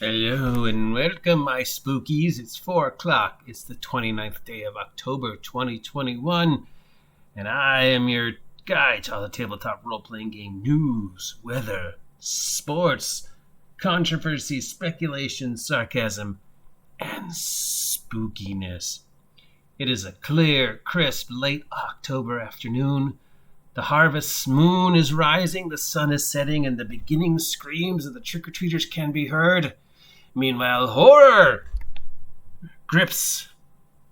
Hello and welcome, my spookies. It's 4 o'clock. It's the 29th day of October 2021, and I am your guide to all the tabletop role-playing game news, weather, sports, controversy, speculation, sarcasm, and spookiness. It is a clear, crisp, late October afternoon. The harvest moon is rising, the sun is setting, and the beginning screams of the trick-or-treaters can be heard. Meanwhile, horror grips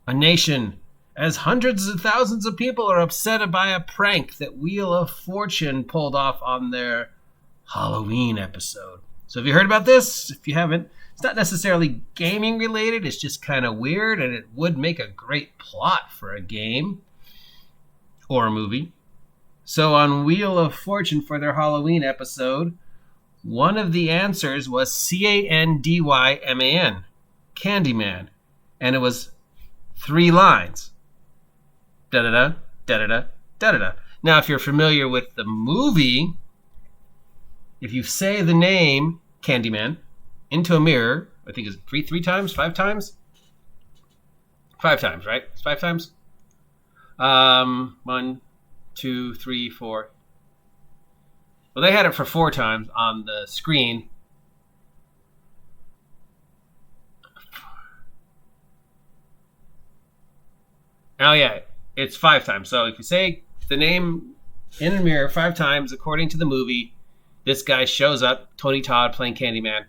a nation as hundreds of thousands of people are upset by a prank that Wheel of Fortune pulled off on their Halloween episode. So have you heard about this? If you haven't, it's not necessarily gaming related. It's just kind of weird, and it would make a great plot for a game or a movie. So on Wheel of Fortune for their Halloween episode, one of the answers was Candyman, Candyman. And it was 3 lines. Da-da-da, da-da-da, da-da-da. Now, if you're familiar with the movie, if you say the name Candyman into a mirror, I think it's three times, 5 times? 5 times, right? It's 5 times? 1, 2, 3, 4. Well, they had it for 4 times on the screen. Oh, yeah, it's 5 times. So if you say the name in a mirror 5 times, according to the movie, this guy shows up, Tony Todd playing Candyman,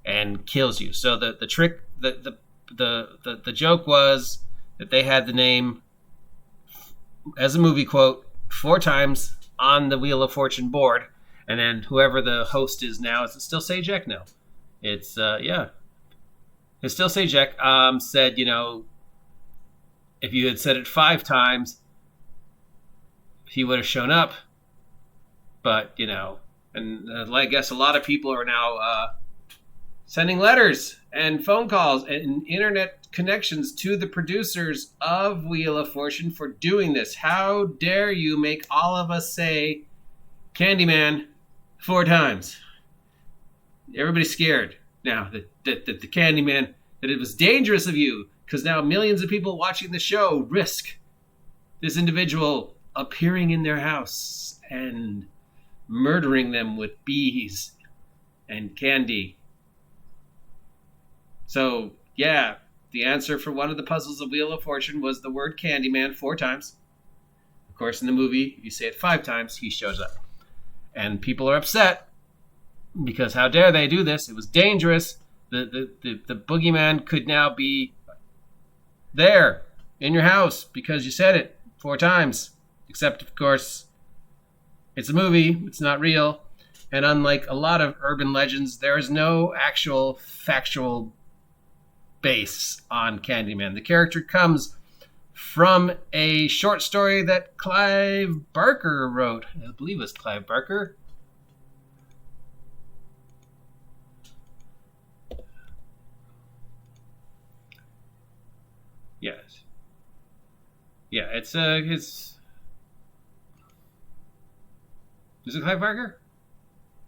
and kills you. So the trick, the joke was that they had the name as a movie quote 4 times on the Wheel of Fortune board. And then whoever the host is now, is it still Sajak? No. It's, yeah. It's still Sajak, said, if you had said it 5 times, he would have shown up. But, and I guess a lot of people are now sending letters and phone calls and internet connections to the producers of Wheel of Fortune for doing this. How dare you make all of us say Candyman 4 times? Everybody's scared now that the Candyman, that it was dangerous of you, because now millions of people watching the show risk this individual appearing in their house and murdering them with bees and candy. So, yeah, the answer for one of the puzzles of Wheel of Fortune was the word Candyman 4 times. Of course, in the movie, if you say it 5 times, he shows up. And people are upset because how dare they do this? It was dangerous. The boogeyman could now be there in your house because you said it 4 times. Except, of course, it's a movie. It's not real. And unlike a lot of urban legends, there is no actual factual base on Candyman. The character comes from a short story that Clive Barker wrote. I believe it was Clive Barker. Yes. Yeah, it's is it Clive Barker?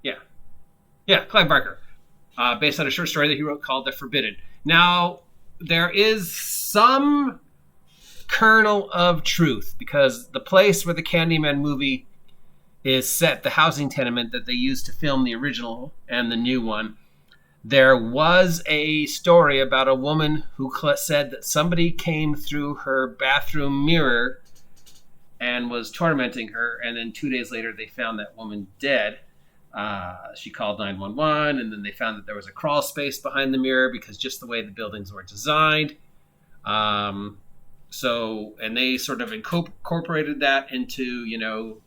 Yeah, Clive Barker. Based on a short story that he wrote called The Forbidden. Now, there is some kernel of truth, because the place where the Candyman movie is set, the housing tenement that they used to film the original and the new one, there was a story about a woman who said that somebody came through her bathroom mirror and was tormenting her, and then 2 days later they found that woman dead. She called 911, and then they found that there was a crawl space behind the mirror because just the way the buildings were designed. So, and they sort of incorporated that into,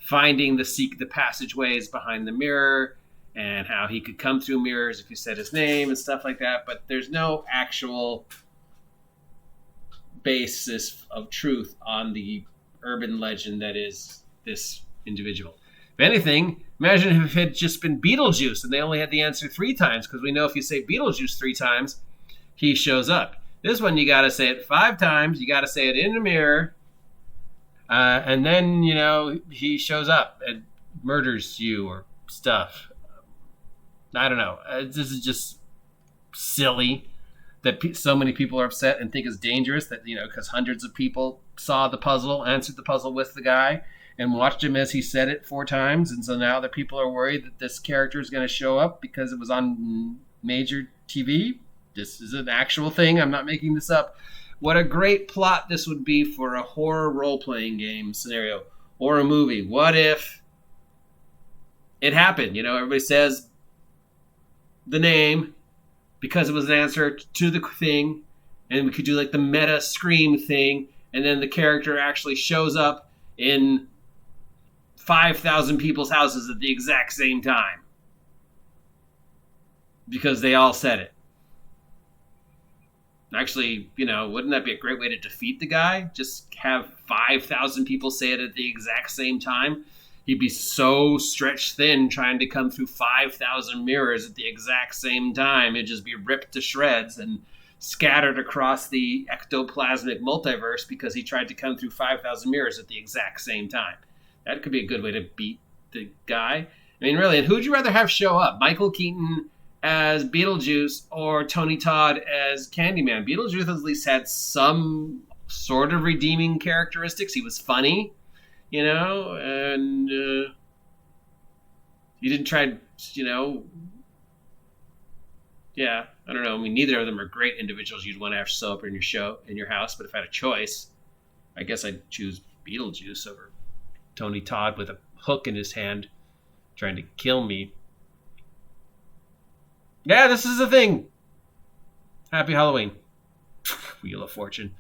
finding the passageways behind the mirror and how he could come through mirrors if you said his name and stuff like that. But there's no actual basis of truth on the urban legend that is this individual. If anything, imagine if it had just been Beetlejuice and they only had the answer 3 times, because we know if you say Beetlejuice 3 times, he shows up. This one, you got to say it 5 times. You got to say it in the mirror. And then, he shows up and murders you or stuff. I don't know. This is just silly that so many people are upset and think is dangerous, that, because hundreds of people saw the puzzle, answered the puzzle with the guy, and watched him as he said it 4 times. And so now that people are worried that this character is going to show up because it was on major TV. This is an actual thing. I'm not making this up. What a great plot this would be for a horror role-playing game scenario or a movie. What if it happened? Everybody says the name because it was an answer to the thing, and we could do like the meta scream thing, and then the character actually shows up in 5,000 people's houses at the exact same time because they all said it. Actually, wouldn't that be a great way to defeat the guy? Just have 5,000 people say it at the exact same time. He'd be so stretched thin trying to come through 5,000 mirrors at the exact same time. It'd just be ripped to shreds and scattered across the ectoplasmic multiverse because he tried to come through 5,000 mirrors at the exact same time. That could be a good way to beat the guy. I mean, really, and who'd you rather have show up? Michael Keaton as Beetlejuice or Tony Todd as Candyman? Beetlejuice at least had some sort of redeeming characteristics. He was funny, and he didn't try, yeah, I don't know. I mean, neither of them are great individuals you'd want to have show up in your house. But if I had a choice, I guess I'd choose Beetlejuice over Tony Todd with a hook in his hand trying to kill me. Yeah, this is a thing. Happy Halloween. Wheel of Fortune.